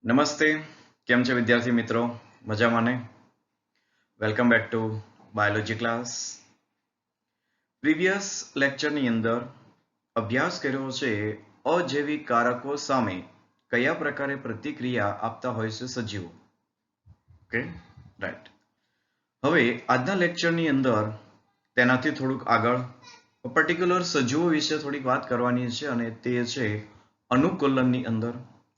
નમસ્તે, કેમ છે વિદ્યાર્થી મિત્રો? મજામાં ને? Welcome back to biology class. Previous લેક્ચરની અંદર અભ્યાસ કર્યો છે અજૈવિક કારકો સામે કયા પ્રકારે પ્રતિક્રિયા આપતા હોય છે સજીવો. Okay, right. હવે આજના લેક્ચરની અંદર તેનાથી થોડુંક આગળ પર્ટિક્યુલર સજીવો વિશે થોડીક વાત કરવાની છે અને તે છે અનુકૂલનની અંદર.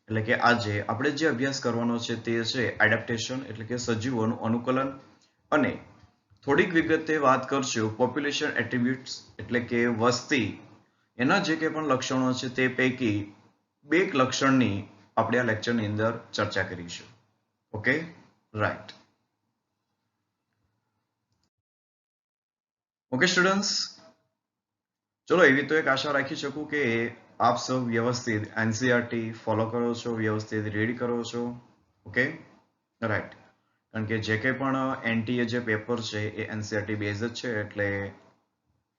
એટલે કે આજે આપણે જે અભ્યાસ કરવાનો છે તે છે એડેપ્ટેશન એટલે કે સજીવોનું અનુકૂલન અને થોડીક વિગતે વાત કરશું પોપ્યુલેશન એટ્રીબ્યુટ્સ એટલે કે વસ્તી એના જે કંઈ પણ લક્ષણો છે તે પૈકી બે લક્ષણની આપણે આ લેક્ચરની અંદર ચર્ચા કરીશું. Okay, right. ઓકે સ્ટુડન્ટ્સ, ચલો એવી તો એક આશા રાખી શકું કે આપ સૌ વ્યવસ્થિત એનસીઈઆરટી ફોલો કરો છો, વ્યવસ્થિત રીડ કરો છો. Okay, right. કારણ કે જે કંઈ પણ એનટીએ જે પેપર છે એ એનસીઈઆરટી બેઝ જ છે, એટલે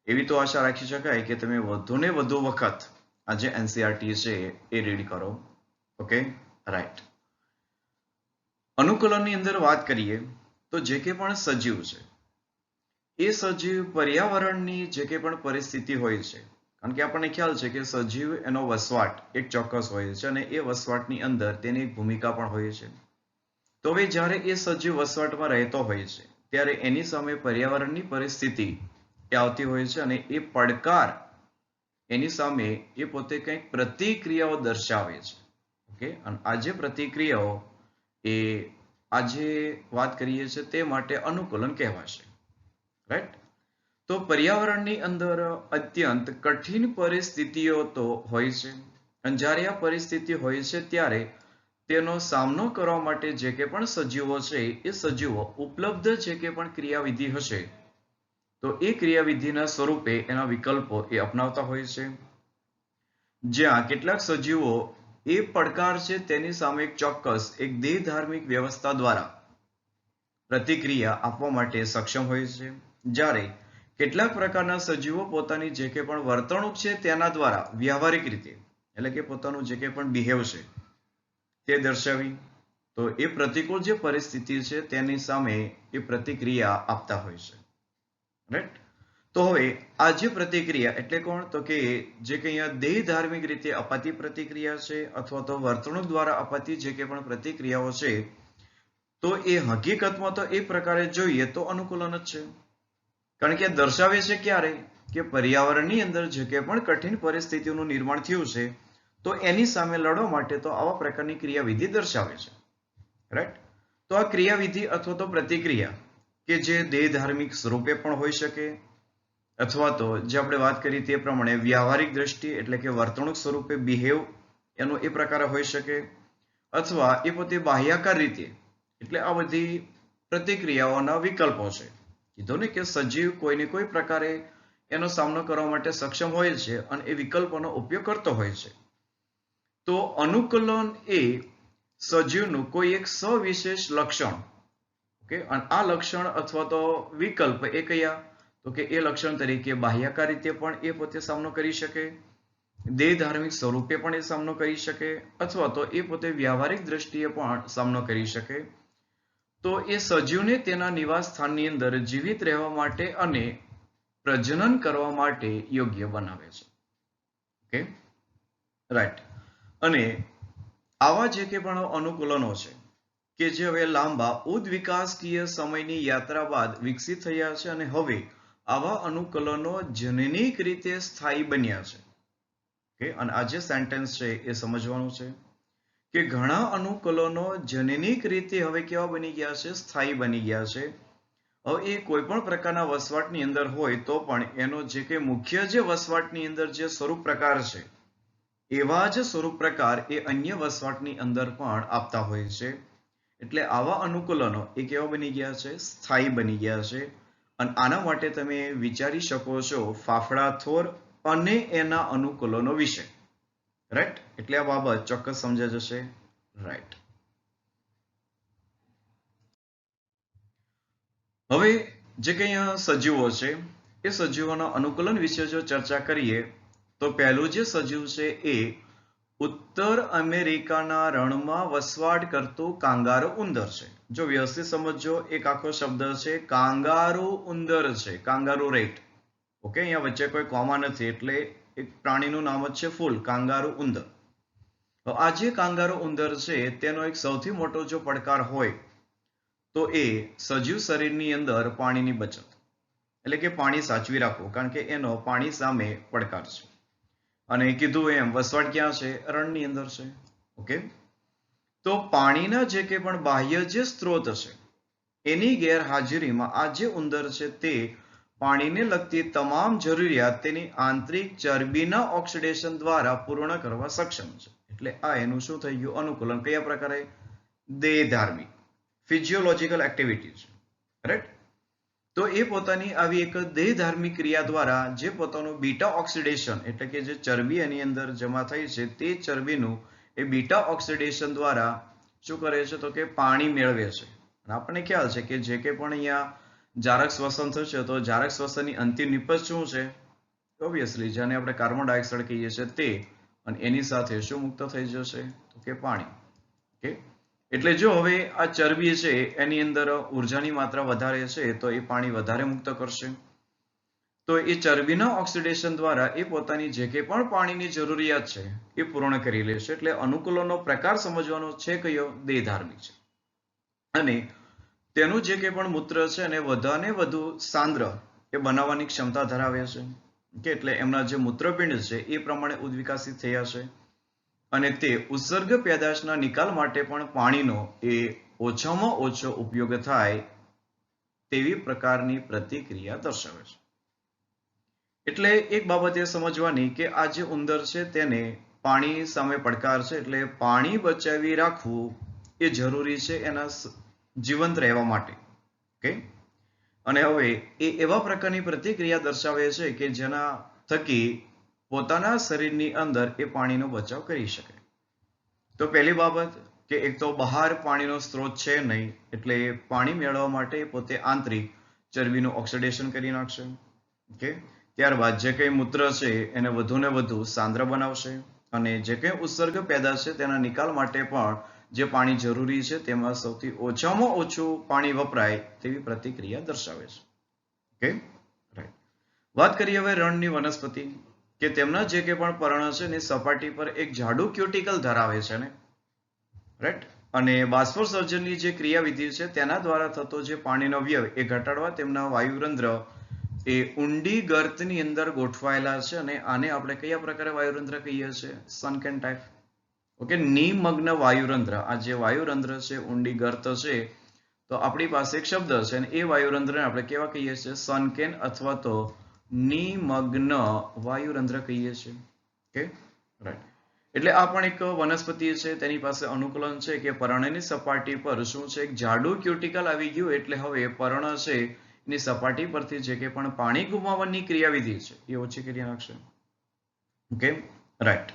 એવી તો આશા રાખી શકાય કે તમે વધુને વધુ વખત આ જે એનસીઈઆરટી છે એ રીડ કરો. Okay, right. અનુકૂલનની અંદર વાત કરીએ તો જે કંઈ પણ સજીવ છે એ સજીવ પર્યાવરણની જે કંઈ પણ પરિસ્થિતિ હોય છે, કારણ કે આપણને ખ્યાલ છે કે સજીવ એનો વસવાટ એક ચોક્કસ હોય છે અને એ વસવાટની અંદર તેની એક ભૂમિકા પણ હોય છે. તો હવે જ્યારે એ સજીવ વસવાટમાં રહેતો હોય છે ત્યારે એની સામે પર્યાવરણની પરિસ્થિતિ એ આવતી હોય છે અને એ પડકાર એની સામે એ પોતે કંઈક પ્રતિક્રિયાઓ દર્શાવે છે. ઓકે, અને આ જે પ્રતિક્રિયાઓ એ આજે વાત કરીએ છીએ તે માટે અનુકૂલન કહેવાશે. રાઈટ. તો પર્યાવરણની અંદર અત્યંત કઠિન પરિસ્થિતિઓ તો હોય છે અને જ્યારે આ પરિસ્થિતિ હોય છે ત્યારે તેનો સામનો કરવા માટે જે કે પણ સજીવો છે એ સજીવો ઉપલબ્ધ જે કે પણ ક્રિયાવિધિ હશે તો એ ક્રિયાવિધિના સ્વરૂપે એના વિકલ્પો એ અપનાવતા હોય છે. જ્યાં કેટલાક સજીવો એ પડકાર છે તેની સામે એક ચોક્કસ એક દેહ ધાર્મિક વ્યવસ્થા દ્વારા પ્રતિક્રિયા આપવા માટે સક્ષમ હોય છે, જ્યારે કેટલાક પ્રકારના સજીવો પોતાની જે કે પણ વર્તણૂક છે તેના દ્વારા વ્યવહારિક રીતે એટલે કે પોતાનું જે કે પણ બિહેવ છે તે દર્શાવી તો એ પ્રતિકૂળ જે પરિસ્થિતિ છે તેની સામે એ પ્રતિક્રિયા આપતા હોય છે. રાઈટ. તો હવે આ જે પ્રતિક્રિયા એટલે કોણ? તો કે જે કે અહીંયા દેહ ધાર્મિક રીતે અપાતી પ્રતિક્રિયા છે અથવા તો વર્તણૂક દ્વારા અપાતી જે કે પણ પ્રતિક્રિયાઓ છે તો એ હકીકતમાં તો એ પ્રકારે જોઈએ તો અનુકૂલન જ છે. કારણ કે દર્શાવે છે ક્યારે કે પર્યાવરણની અંદર જે કે પણ કઠિન પરિસ્થિતિનું નિર્માણ થયું છે તો એની સામે લડવા માટે તો આવા પ્રકારની ક્રિયાવિધિ દર્શાવે છે. રાઈટ. તો આ ક્રિયાવિધિ અથવા તો પ્રતિક્રિયા કે જે દેહ ધાર્મિક સ્વરૂપે પણ હોઈ શકે અથવા તો જે આપણે વાત કરી તે પ્રમાણે વ્યવહારિક દ્રષ્ટિ એટલે કે વર્તણૂક સ્વરૂપે બિહેવ એનો એ પ્રકારે હોઈ શકે અથવા એ પોતે બાહ્યાકાર રીતે એટલે આ બધી પ્રતિક્રિયાઓના વિકલ્પો છે. કીધું ને કે સજીવ કોઈને કોઈ પ્રકારે એનો સામનો કરવા માટે સક્ષમ હોય છે અને એ વિકલ્પોનો ઉપયોગ કરતો હોય છે. તો અનુકૂલન એ સજીવનું કોઈ એક સવિશેષ લક્ષણ. ઓકે, અને આ લક્ષણ અથવા તો વિકલ્પ એ કયા? તો કે એ લક્ષણ તરીકે બાહ્યાકાર રીતે પણ એ પોતે સામનો કરી શકે, દેહ ધાર્મિક સ્વરૂપે પણ એ સામનો કરી શકે અથવા તો એ પોતે વ્યવહારિક દ્રષ્ટિએ પણ સામનો કરી શકે. તો એ સજીવને તેના નિવાસ સ્થાનની અંદર જીવિત રહેવા માટે અને પ્રજનન કરવા માટે યોગ્ય બનાવે છે. Okay, right. અને આવા જે કે પણ અનુકૂલનો છે કે જે હવે લાંબા ઉદ્વિકાસકીય સમયની યાત્રા બાદ વિકસિત થયા છે અને હવે આવા અનુકૂલનો જનનિક રીતે સ્થાયી બન્યા છે. ઓકે, અને આ જે સેન્ટેન્સ છે એ સમજવાનું છે કે ઘણા અનુકૂલનો જનનિક રીતે હવે કેવા બની ગયા છે? સ્થાયી બની ગયા છે. હવે એ કોઈ પણ પ્રકારના વસવાટની અંદર હોય તો પણ એનો જે કે મુખ્ય જે વસવાટની અંદર જે સ્વરૂપ પ્રકાર છે એવા જ સ્વરૂપ પ્રકાર એ અન્ય વસવાટની અંદર પણ આપતા હોય છે. એટલે આવા અનુકૂલનો એ કેવા બની ગયા છે? સ્થાયી બની ગયા છે. અને આના માટે તમે વિચારી શકો છો ફાફડા થોર અને એના અનુકૂલનો વિશે. રાઈટ. એટલે આ બાબત ચોક્કસ સમજાઈ જશે. રાઈટ. હવે જે કંઈ સજીવો છે એ સજીવોના અનુકૂલન વિશે જો ચર્ચા કરીએ તો પહેલું જે સજીવ છે એ ઉત્તર અમેરિકાના રણમાં વસવાટ કરતું કાંગારૂ ઉંદર છે. જો વ્યવસ્થિત સમજો, એક આખો શબ્દ છે કાંગારૂ ઉંદર છે, કાંગારૂ રેટ. ઓકે, અહીંયા વચ્ચે કોઈ કોમા નથી, એટલે એક પ્રાણીનું નામ જ છે ફૂલ કાંગારૂ ઉંદર. તો આ જે કાંગારૂ ઉંદર છે તેનો એક સૌથી મોટો જો પડકાર હોય તો એ સજીવ શરીરની અંદર પાણીની બચત, એટલે કે પાણી સાચવી રાખવું, કારણ કે એનો પાણી સામે પડકાર છે. અને કીધું એમ વસવાટ ક્યાં છે? રણની અંદર છે. ઓકે, તો પાણીના જે કે પણ બાહ્ય જે સ્ત્રોત છે એની ગેરહાજરીમાં આ જે ઉંદર છે તે પાણીને લગતી તમામ જરૂરિયાત તેની આંતરિક ચરબીના ઓક્સિડેશન દ્વારા પૂર્ણ કરવા સક્ષમ છે. એટલે આ એનું શું થઈ ગયું? અનુકૂલન. કયા પ્રકારે? દેહધાર્મિક ફિઝિયોલોજીકલ એક્ટિવિટી છે. રાઈટ? તો એ પોતાની આવી એક દેહધાર્મિક ક્રિયા દ્વારા જે પોતાનું બીટા ઓક્સિડેશન, એટલે કે જે ચરબી એની અંદર જમા થઈ છે તે ચરબીનું એ બીટા ઓક્સિડેશન દ્વારા શું કરે છે? તો કે પાણી મેળવે છે. અને આપણને ખ્યાલ છે કે જે કે પણ અહીંયા જારક શ્વસન થશે તો જારક શ્વસનની અંતિમ નિપજ શું છે? ઓબ્વિયસલી જેને આપણે કાર્બન ડાયોક્સાઇડ કહીએ છીએ તે, અને એની સાથે શું મુક્ત થઈ જશે? તો કે પાણી. ઓકે, એટલે જો હવે આ ચરબી છે એની અંદર ઉર્જાની માત્રા વધારે છે તો એ પાણી વધારે મુક્ત કરશે. તો એ ચરબીના ઓક્સિડેશન દ્વારા એ પોતાની જે કે પણ પાણીની જરૂરિયાત છે એ પૂર્ણ કરી લેશે. એટલે અનુકૂલનનો પ્રકાર સમજવાનો છે કયો? દેહધાર્મિક છે. અને તેનું જે કે પણ મૂત્ર છે અને વધારે વધુ સાંદ્ર એ બનાવવાની ક્ષમતા ધરાવે છે. કે એટલે એમના જે મૂત્રપિંડ છે એ પ્રમાણે ઉદ્વિકાસિત થયા છે. અને તે ઉત્સર્ગ પેદાશના નિકાલ માટે પણ પાણીનો એ ઓછામાં ઓછો ઉપયોગ થાય તેવી પ્રકારની પ્રતિક્રિયા દર્શાવે છે. એટલે એક બાબત એ સમજવાની કે આ જે ઉંદર છે તેને પાણી સામે પડકાર છે, એટલે પાણી બચાવી રાખવું એ જરૂરી છે એના જીવંત રહેવા માટે. ઓકે, અને હવે એ એવા પ્રકારની પ્રતિક્રિયા દર્શાવે છે કે જેના થકી પોતાના શરીરની અંદર એ પાણીનો બચાવ કરી શકે. તો પહેલી બાબત કે એક તો બહાર પાણીનો સ્ત્રોત છે નહીં, એટલે પાણી મેળવવા માટે પોતે આંતરિક ચરબીનું ઓક્સિડેશન કરી નાખશે. ઓકે, ત્યારબાદ જે કંઈ મૂત્ર છે એને વધુ ને વધુ સાંદ્ર બનાવશે, અને જે કંઈ ઉત્સર્ગ પેદાશ છે તેના નિકાલ માટે પણ જે પાણી જરૂરી છે તેમાં સૌથી ઓછામાં ઓછું પાણી વપરાય તેવી પ્રતિક્રિયા દર્શાવે છે. Okay, right. વાત કરીએ હવે રણની વનસ્પતિ, કે તેમના જે કે પણ પર્ણ છે એની સપાટી પર એક જાડું ક્યુટિકલ ધરાવે છે ને, રાઈટ? અને બાષ્પોત્સર્જનની જે ક્રિયાવિધિ છે તેના દ્વારા થતો જે પાણીનો વ્યય એ ઘટાડવા તેમના વાયુરંધ્ર એ ઊંડી ગર્તની અંદર ગોઠવાયેલા છે. અને આને આપણે કયા પ્રકારે વાયુરંધ્ર કહીએ છીએ? સનકેન ટાઈપ. ઓકે, નિમગ્ન વાયુરંધ્ર. આ જે વાયુરંધ્ર છે ઊંડી ગર્ત છે, તો આપણી પાસે એક શબ્દ છે અને એ વાયુરંધ્રને આપણે કેવા કહીએ છીએ? સનકેન અથવા તો નિમગ્ન વાયુરંધ્ર કહીએ છીએ. Okay, right. એટલે આ પણ એક વનસ્પતિ છે, તેની પાસે અનુકૂલન છે કે પર્ણની સપાટી પર શું છે? એક જાડું ક્યુટિકલ આવી ગયું, એટલે હવે પર્ણ છે એની સપાટી પરથી જે કે પણ પાણી ગુમાવવાની ક્રિયાવિધિ છે એ ઓછી કરી નાખશે. Okay, right.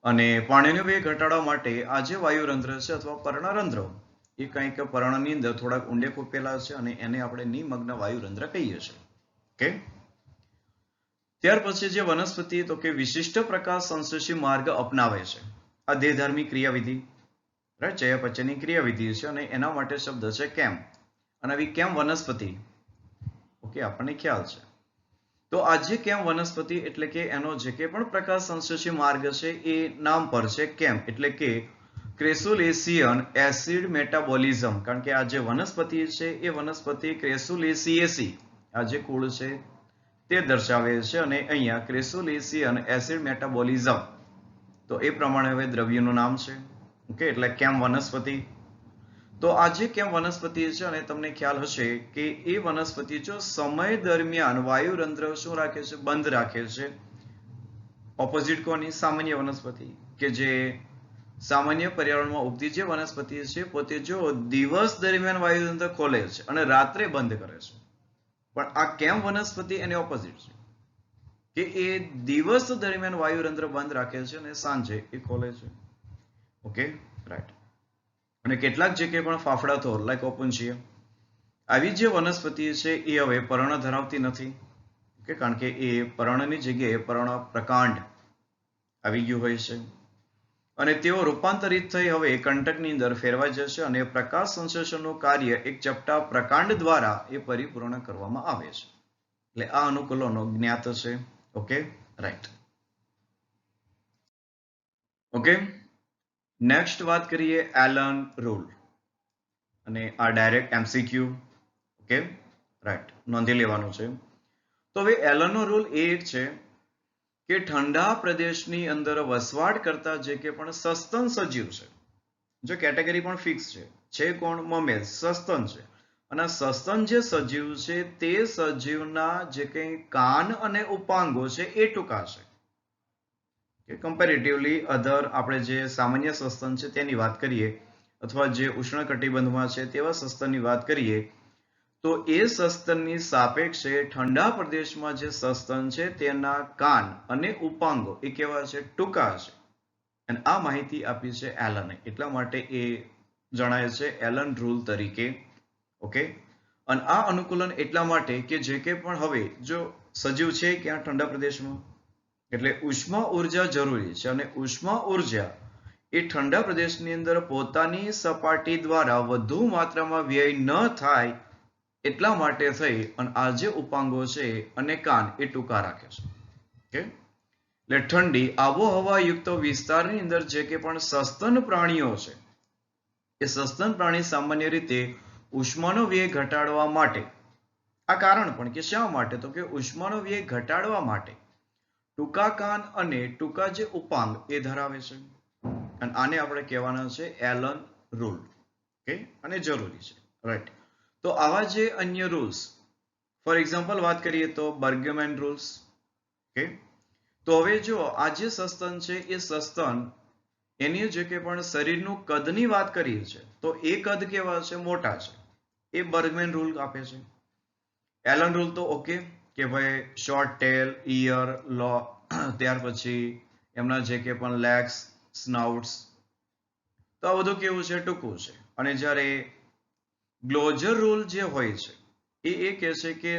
અને પાણીનો વ્યય ઘટાડવા માટે આ જે વાયુરંધ્ર છે અથવા પર્ણરંધ્ર એ કંઈક પર્ણની અંદર થોડાક ઊંડે ખૂપેલા છે અને એને આપણે નિમગ્ન વાયુરંધ્ર કહીએ છીએ. ઓકે, ત્યાર પછી જે વનસ્પતિ તો કે વિશિષ્ટ પ્રકાશ સંશ્લેષી માર્ગ અપનાવે છે. આ દેહધાર્મિક ક્રિયાવિધિ, રાઈટ, ચયાપચયની ક્રિયાવિધિ છે અને એના માટે શબ્દ છે કેમ. અને આવી કેમ વનસ્પતિ, ઓકે, આપણને ખ્યાલ છે. તો આ જે કેમ વનસ્પતિ એટલે કે એનો જે કે પણ પ્રકાશ સંશ્લેષી માર્ગ છે એ નામ પર છે કેમ, એટલે કે ક્રેસુલેસિયન એસિડ મેટાબોલિઝમ. કારણ કે આ જે વનસ્પતિ છે એ વનસ્પતિ ક્રેસુલેસિએસી આ જે કુળ છે તે દર્શાવે છે. અને અહીંયા ક્રેસુલેસિયન એસિડ મેટાબોલિઝમ, તો એ પ્રમાણે હવે દ્રવ્યનું નામ છે. ઓકે, એટલે કેમ વનસ્પતિ. તો આ જે કેમ વનસ્પતિ છે અને તમને ખ્યાલ હશે કે એ વનસ્પતિ જો સમય દરમિયાન વાયુરંધ્ર શું રાખે છે? બંધ રાખે છે. ઓપોઝિટ કોની? સામાન્ય વનસ્પતિ. કે જે સામાન્ય પર્યાવરણમાં ઉગતી જે વનસ્પતિ છે પોતે જો દિવસ દરમિયાન વાયુરંધ્ર ખોલે છે અને રાત્રે બંધ કરે છે. પણ આ કેમ વનસ્પતિ એને ઓપોઝિટ છે કે એ દિવસ દરમિયાન વાયુરંધ્ર બંધ રાખે છે અને સાંજે એ ખોલે છે. Okay, right. અને કેટલાક જે કે પણ ફાફડા થોર લાઈક ઓપુન્ચિયા આવી જે વનસ્પતિ છે એ હવે પર્ણ ધરાવતી નથી. ઓકે, કારણ કે એ પર્ણની જગ્યાએ પર્ણ પ્રકાંડ આવી ગયું હોય છે. અને તેઓ રૂપાંતરિત થઈ હવે કંટકની અંદર ફેરવાઈ જશે અને પ્રકાશ સંશ્લેષણનું કાર્ય એક ચપટા પ્રકાંડ દ્વારા એ પરિપૂર્ણ કરવામાં આવે છે. એટલે આ અનુકૂલનો જ્ઞાત છે. Okay, right. ઓકે, નેક્સ્ટ વાત કરીએ એલન રૂલ, અને આ ડાયરેક્ટ એમસીક્યુ. ઓકે, રાઈટ, નોંધી લેવાનું છે. તો હવે એલનનો રૂલ એ એક છે કે ઠંડા પ્રદેશની અંદર વસવાટ કરતા જે કે પણ સસ્તન સજીવ છે, જો કેટેગરી પણ ફિક્સ છે કોણ? મમેલ્સ, સસ્તન છે. અને સસ્તન જે સજીવ છે તે સજીવના જે કંઈ કાન અને ઉપાંગો છે એ ટૂંકા છે. કમ્પેરેટિવલી અધર આપણે જે સામાન્ય સસ્તન છે તેની વાત કરીએ, અથવા જે ઉષ્ણકટિબંધમાં છે તેવા સસ્તનની વાત કરીએ, તો એ સસ્તનની સાપેક્ષે ઠંડા પ્રદેશમાં જે સસ્તન છે તેના કાન અને ઉપાંગો એ કેવા છે? ટૂંકા છે. અને આ માહિતી આપી છે એલને, એટલા માટે એ જણાય છે એલન રૂલ તરીકે. ઓકે, અને આ અનુકૂલન એટલા માટે કે જે કે પણ હવે જો સજીવ છે ક્યાં? ઠંડા પ્રદેશમાં, એટલે ઉષ્મા ઉર્જા જરૂરી છે. અને ઉષ્મા ઉર્જા એ ઠંડા પ્રદેશની અંદર પોતાની સપાટી દ્વારા વધુ માત્રામાં વ્યય ન થાય એટલા માટે થઈ અને આ જે ઉપાંગો છે અને કાન એ ટૂંકા રાખે છે. ઓકે, એટલે ઠંડી આબોહવા યુક્ત વિસ્તારની અંદર જે કે પણ સસ્તન પ્રાણીઓ છે એ સસ્તન પ્રાણી સામાન્ય રીતે ઉષ્માનો વ્યય ઘટાડવા માટે, આ કારણ પણ કે શા માટે? તો કે ઉષ્માનો વ્યય ઘટાડવા માટે ટૂંકા કાન અને ટૂંકા જે ઉપાંગ એ ધરાવે છે. અને આને આપણે કહેવાના છે એલન રૂલ. ઓકે, અને જરૂરી છે. રાઈટ. તો આવા જે અન્ય રૂલ્સ, ફોર એક્ઝામ્પલ વાત કરીએ તો બર્ગમેન રૂલ્સ. ઓકે, તો હવે જો આ જે સસ્તન છે એ સસ્તન એની જે કે પણ શરીરનું કદની વાત કરીએ છે તો એ કદ કેવા છે? મોટા છે. એ બર્ગમેન રૂલ આપે છે. એલન રૂલ તો ઓકે કે ભાઈ શોર્ટ ટેલ, ઇયર, લો, ત્યાર પછી એમના જે કે પણ લેગ્સ, સ્નાઉટ્સ, તો આ બધું કેવું છે? ટૂંકું છે. અને જ્યારે ગ્લોઝર રૂલ જે હોય છે એ કહે છે કે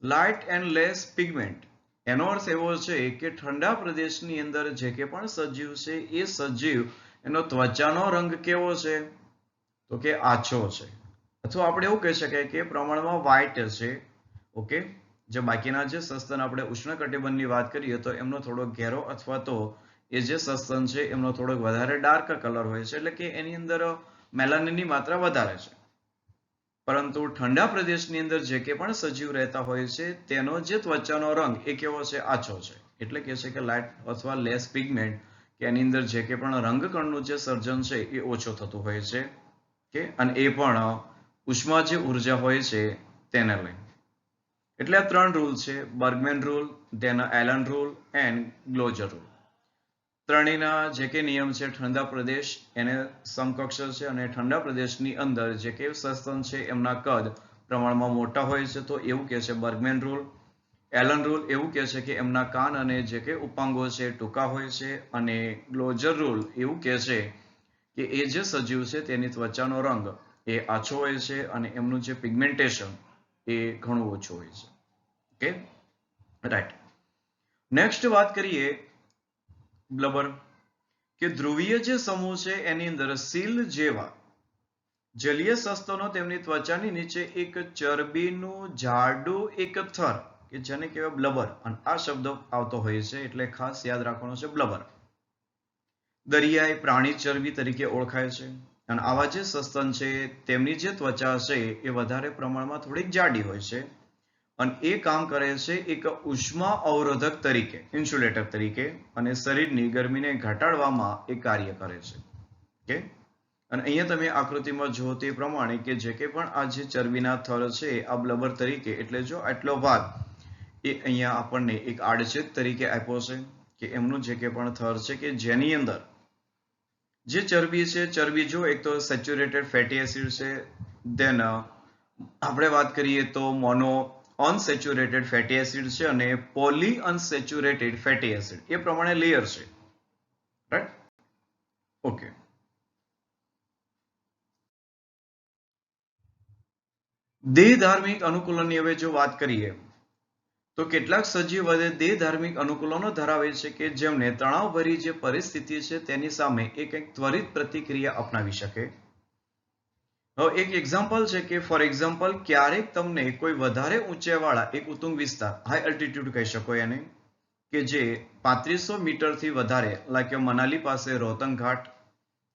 લાઇટ એન્ડ લેસ પિગમેન્ટ. એનો અર્થ એવો છે કે ઠંડા પ્રદેશની અંદર જે કે પણ સજીવ છે એ સજીવ એનો ત્વચાનો રંગ કેવો છે? તો કે આછો છે. અથવા આપણે એવું કહી શકાય કે પ્રમાણમાં વ્હાઇટ છે. ઓકે, જે બાકીના જે સસ્તન આપણે ઉષ્ણકટિબંધની વાત કરીએ તો એમનો થોડો ઘેરો અથવા તો એ જે સસ્તન છે એમનો થોડોક વધારે ડાર્ક કલર હોય છે, એટલે કે એની અંદર મેલાનિનની માત્રા વધારે છે. પરંતુ ઠંડા પ્રદેશની અંદર જે કે પણ સજીવ રહેતા હોય છે તેનો જે ત્વચાનો રંગ એ કેવો છે? આછો છે. એટલે કે છે કે લાઇટ અથવા લેસ પિગમેન્ટ, કે એની અંદર જે કે પણ રંગકણનું જે સર્જન છે એ ઓછું થતું હોય છે. કે અને એ પણ ઉષ્મા જે ઉર્જા હોય છે તેને લઈને. એટલે આ ત્રણ રૂલ છે: Bergmann rule, then Allen rule and Gloger rule. ત્રણેયના જે કે નિયમ છે ઠંડા પ્રદેશ એને સમકક્ષ છે, અને ઠંડા પ્રદેશની અંદર જે કે સસ્તન છે એમના કદ પ્રમાણમાં મોટા હોય છે તો એવું કહે છે બર્ગમેન રૂલ. એલન રૂલ એવું કહે છે કે એમના કાન અને જે કે ઉપાંગો છે ટૂંકા હોય છે. અને ગ્લોઝર રૂલ એવું કહે છે કે એ જે સજીવ છે તેની ત્વચાનો રંગ એ આછો હોય છે અને એમનું જે પિગમેન્ટેશન એ ઘણું ઓછું હોય છે. Okay, right. નેક્સ્ટ વાત કરીએ બ્લબર, કે ધ્રુવીય જે સમૂહ છે એની અંદર સીલ જેવા જલીય સસ્તનો તેમની ત્વચાની નીચે એક ચરબીનું જાડું એક થર, કે જેને કહેવાય બ્લબર, અને આ શબ્દ આવતો હોય છે એટલે ખાસ યાદ રાખવાનો છે બ્લબર. દરિયાઈ પ્રાણી ચરબી તરીકે ઓળખાય છે. અને આવા જે સસ્તન છે તેમની જે ત્વચા છે એ વધારે પ્રમાણમાં થોડીક જાડી હોય છે, અને એ કામ કરે છે એક ઉષ્મા અવરોધક તરીકે, ઇન્સ્યુલેટર તરીકે, અને શરીરની ગરમીને ઘટાડવામાં એ કાર્ય કરે છે. ઓકે, અને અહીંયા તમે આકૃતિમાં જુઓ તે પ્રમાણે કે જે કે પણ આ જે ચરબીના થર છે આ બ્લબર તરીકે, એટલે જો આટલો ભાગ એ અહીંયા આપણને એક આડછેદ તરીકે આપ્યો છે કે એમનું જે કે પણ થર છે કે જેની અંદર જે ચરબી છે, ચરબી જો એક તો સેચ્યુરેટેડ ફેટી એસિડ છે, દેન આપણે વાત કરીએ તો મોનો અનસેચ્યુરેટેડ ફેટી એસિડ છે, અને પોલી અનસેચ્યુરેટેડ ફેટી એસિડ, એ પ્રમાણે લેયર છે. રાઈટ? ઓકે, દેહ ધાર્મિક અનુકૂલનની હવે જો વાત કરીએ તો કેટલાક સજીવ વધે દેહ ધાર્મિક અનુકૂલનો ધરાવે છે કે જેમને તણાવભરી જે પરિસ્થિતિ છે તેની સામે એક ત્વરિત પ્રતિક્રિયા અપનાવી શકે. હવે એક એક્ઝામ્પલ છે કે ફોર એક્ઝામ્પલ ક્યારેક તમને કોઈ વધારે ઊંચાઈવાળા એક ઉત્તુંગ વિસ્તાર, હાઈ અલ્ટિટ્યુડ કહી શકો એને, કે જે 3500 મીટરથી વધારે લાઈક મનાલી પાસે રોહતંગ ઘાટ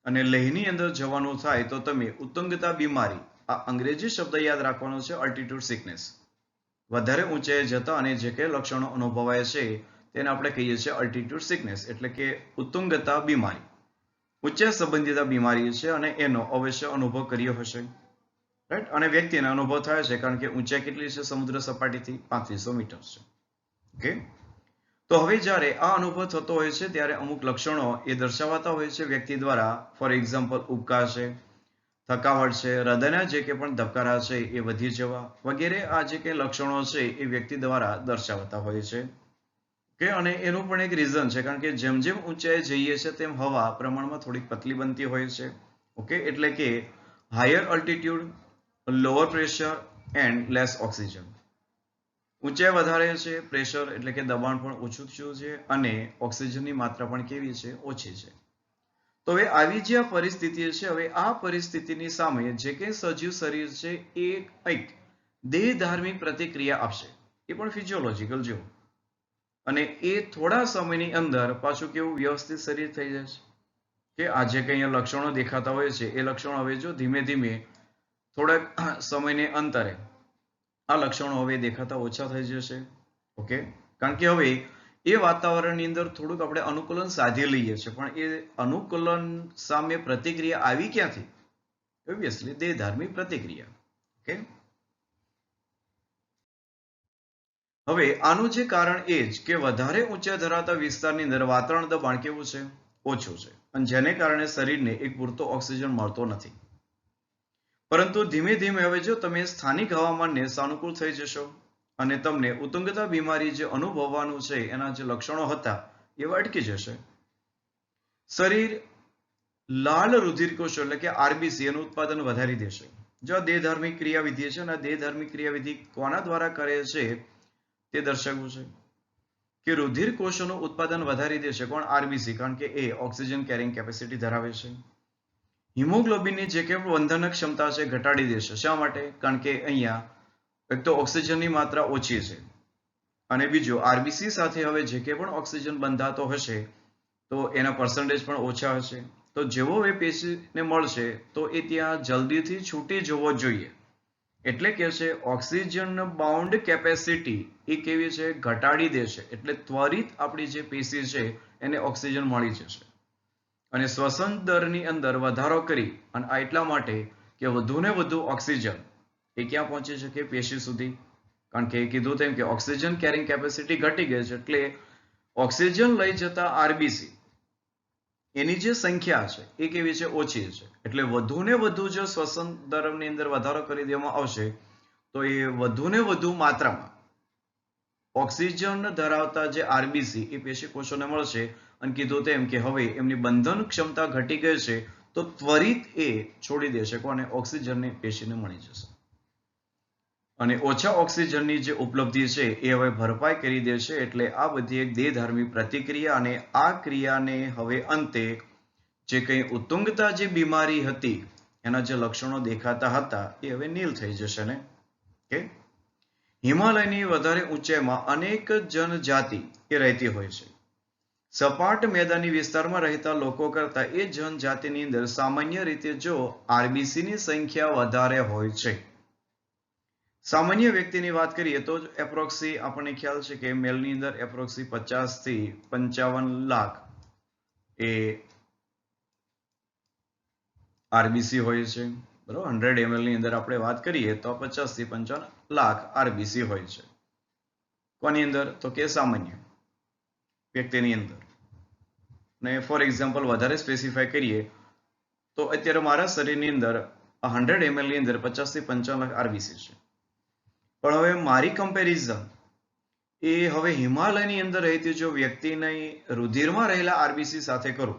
અને લેહની અંદર જવાનું થાય તો તમે ઉત્તુંગતા બીમારી, આ અંગ્રેજી શબ્દ યાદ રાખવાનો છે, અલ્ટિટ્યુડ સિકનેસ, વધારે ઊંચાઈએ જતા અને જે કંઈ લક્ષણો અનુભવાય છે તેને આપણે કહીએ છીએ અલ્ટિટ્યુડ સિકનેસ, એટલે કે ઉત્તુંગતા બીમારી, ઊંચાઈ સંબંધિત બીમારી છે અને એનો અવશ્ય અનુભવ કર્યો હશે, રાઈટ? અને વ્યક્તિને અનુભવ થાય છે કારણ કે ઊંચાઈ કેટલી છે સમુદ્ર સપાટીથી? 3500 મીટર છે. ઓકે, તો હવે જ્યારે આ અનુભવ થતો હોય છે ત્યારે અમુક લક્ષણો એ દર્શાવાતા હોય છે વ્યક્તિ દ્વારા. ફોર એક્ઝામ્પલ ઉબકા છે, થકાવટ છે, હૃદયના જે કે પણ ધબકારા છે એ વધી જવા વગેરે આ જે કંઈ લક્ષણો છે એ વ્યક્તિ દ્વારા દર્શાવતા હોય છે. કે અને એનું પણ એક રીઝન છે કારણ કે જેમ જેમ ઊંચાઈએ જઈએ છે તેમ હવા પ્રમાણમાં થોડીક પતલી બનતી હોય છે. ઓકે, એટલે કે higher altitude, lower pressure and less oxygen. ઊંચાઈ વધારે છે, પ્રેશર એટલે કે દબાણ પણ ઓછું થયું છે અને ઓક્સિજનની માત્રા પણ કેવી છે? ઓછી છે. તો હવે આવી જે આ પરિસ્થિતિ છે, હવે આ પરિસ્થિતિની સામે જે કંઈ સજીવ શરીર છે એ એક દેહ ધાર્મિક પ્રતિક્રિયા આપશે, એ પણ ફિઝિયોલોજીકલ જેવું, અને એ થોડા સમયની અંદર પાછું કેવું વ્યવસ્થિત શરીર થઈ જશે કે આ જે કંઈ લક્ષણો દેખાતા હોય છે એ લક્ષણો હવે જો ધીમે ધીમે થોડાક સમયને અંતરે આ લક્ષણો હવે દેખાતા ઓછા થઈ જશે. ઓકે, કારણ કે હવે એ વાતાવરણની અંદર થોડુંક આપણે અનુકૂલન સાધી લઈએ છીએ, પણ એ અનુકૂલન સામે પ્રતિક્રિયા આવી ક્યાંથી? ઓબ્વિયસલી દેહ ધાર્મિક પ્રતિક્રિયા. ઓકે, હવે આનું જે કારણ એ જ કે વધારે ઊંચાઈ ધરાવતા વિસ્તારની અંદર વાતાવરણ દબાણ કેવું છે? ઓછું છે, અને જેને કારણે શરીરને એક પૂરતો ઓક્સિજન મળતો નથી. પરંતુ ધીમે ધીમે હવે જો તમે સ્થાનિક હવામાનને સાનુકૂળ થઈ જશો અને તમને ઉત્તુંગતા બીમારી જે અનુભવવાનું છે એના જે લક્ષણો હતા એવા અટકી જશે. શરીર લાલ રુધિરકોષો એટલે કે આરબીસી એનું ઉત્પાદન વધારી દેશે. જો આ દેહ ધાર્મિક ક્રિયાવિધિ છે અને આ દેહ ધાર્મિક ક્રિયાવિધિ કોના દ્વારા કરે છે તે દર્શાવવું છે કે રુધિર કોષોનું ઉત્પાદન વધારી દેશે. કોણ? આરબીસી, કારણ કે એ ઓક્સિજન કેરિંગ કેપેસિટી ધરાવે છે. હિમોગ્લોબિનની જે કે બંધનક ક્ષમતા છે ઘટાડી દેશે. શા માટે? કારણ કે અહીંયા એક તો ઓક્સિજનની માત્રા ઓછી છે અને બીજું આરબીસી સાથે હવે જે કે પણ ઓક્સિજન બંધાતો હશે તો એના પર્સન્ટેજ પણ ઓછા હશે. તો જેવો એ પેશીને મળશે તો એ ત્યાં જલ્દીથી છૂટી જવો જોઈએ, એટલે કે છે ઓક્સિજન બાઉન્ડ કેપેસિટી એ કેવી છે? ઘટાડી દેશે. એટલે ત્વરિત આપણી જે પેશી છે એને ઓક્સિજન મળી જશે અને શ્વસન દરની અંદર વધારો કરી, અને આ એટલા માટે કે વધુને વધુ ઓક્સિજન એ ક્યાં પહોંચી શકે? પેશી સુધી. કારણ કે કીધું તેમ કે ઓક્સિજન કેરિંગ કેપેસિટી ઘટી ગઈ છે, એટલે ઓક્સિજન લઈ જતા આરબીસી એની જે સંખ્યા છે એ કેવી છે? ઓછી છે. એટલે વધુને વધુ જો શ્વસન દરની અંદર વધારો કરી દેવામાં આવશે તો એ વધુને વધુ માત્રામાં ઓક્સિજન ધરાવતા જે આરબીસી એ પેશી કોષોને મળશે. અને કીધું તેમ કે હવે એમની બંધન ક્ષમતા ઘટી ગઈ છે તો ત્વરિત એ છોડી દેશે કોને? ઓક્સિજનને પેશીને મળી જશે અને ઓછા ઓક્સિજનની જે ઉપલબ્ધિ છે એ હવે ભરપાઈ કરી દેશે. એટલે આ બધી એક દેહ ધાર્મિક પ્રતિક્રિયા, અને આ ક્રિયાને હવે અંતે જે કંઈ ઉત્તુંગતા જે બીમારી હતી એના જે લક્ષણો દેખાતા હતા એ હવે નીલ થઈ જશે ને. ઓકે, હિમાલયની વધારે ઊંચાઈમાં અનેક જનજાતિ એ રહેતી હોય છે. સપાટ મેદાની વિસ્તારમાં રહેતા લોકો કરતા એ જનજાતિની અંદર સામાન્ય રીતે જો આરબીસીની સંખ્યા વધારે હોય છે. સામાન્ય વ્યક્તિની વાત કરીએ તો એપ્રોક્સી આપણને ખ્યાલ છે કે મેલની અંદર એપ્રોક્સી 50 થી 55 લાખ એ આરબીસી હોય છે. બરોબર, 100 ml ની અંદર આપણે વાત કરીએ તો 50 થી 55 લાખ આરબીસી હોય છે. કોની અંદર? તો કે સામાન્ય વ્યક્તિની અંદર. ને ફોર એક્ઝામ્પલ વધારે સ્પેસિફાય કરીએ તો અત્યારે મારા શરીરની અંદર 100 ml ની અંદર 50 થી 55 લાખ આરબીસી છે. પણ હવે મારી કમ્પેરિઝન એ હવે હિમાલયની અંદર રહેતી જો વ્યક્તિની રુધિરમાં રહેલા આરબીસી સાથે કરું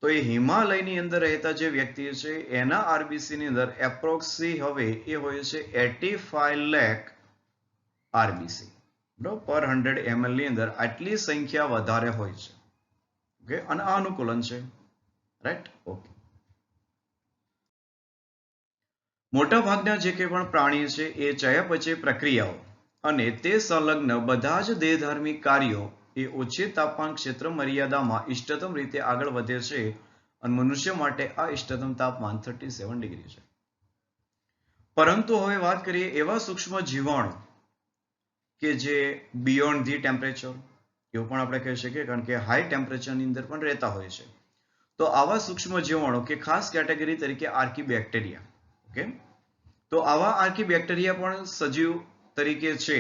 તો એ હિમાલયની અંદર રહેતા જે વ્યક્તિ છે એના આરબીસી ની અંદર એપ્રોક્સી હવે એ હોય છે 85 લાખ આરબીસી. બરાબર, પર 100 ml ની અંદર આટલી સંખ્યા વધારે હોય છે. ઓકે, અને આ અનુકૂલન છે. Right, okay. મોટા ભાગના જે કે પણ પ્રાણીઓ છે એ ચયાપચય પ્રક્રિયાઓ અને તે સંલગ્ન બધા જ દેહધાર્મિક કાર્યો એ ઓછી તાપમાન ક્ષેત્ર મર્યાદામાં ઇષ્ટતમ રીતે આગળ વધે છે અને મનુષ્ય માટે આ ઇષ્ટતમ તાપમાન 37 ડિગ્રી છે. પરંતુ હવે વાત કરીએ એવા સૂક્ષ્મ જીવાણુ કે જે બિયોન્ડ ધી ટેમ્પરેચર, એવું પણ આપણે કહી શકીએ, કારણ કે હાઈ ટેમ્પરેચરની અંદર પણ રહેતા હોય છે. તો આવા સૂક્ષ્મ જીવાણુ કે ખાસ કેટેગરી તરીકે આર્કીબેક્ટેરિયા. ઓકે, તો આવા આર્કીબેક્ટેરિયા પણ સજીવ તરીકે છે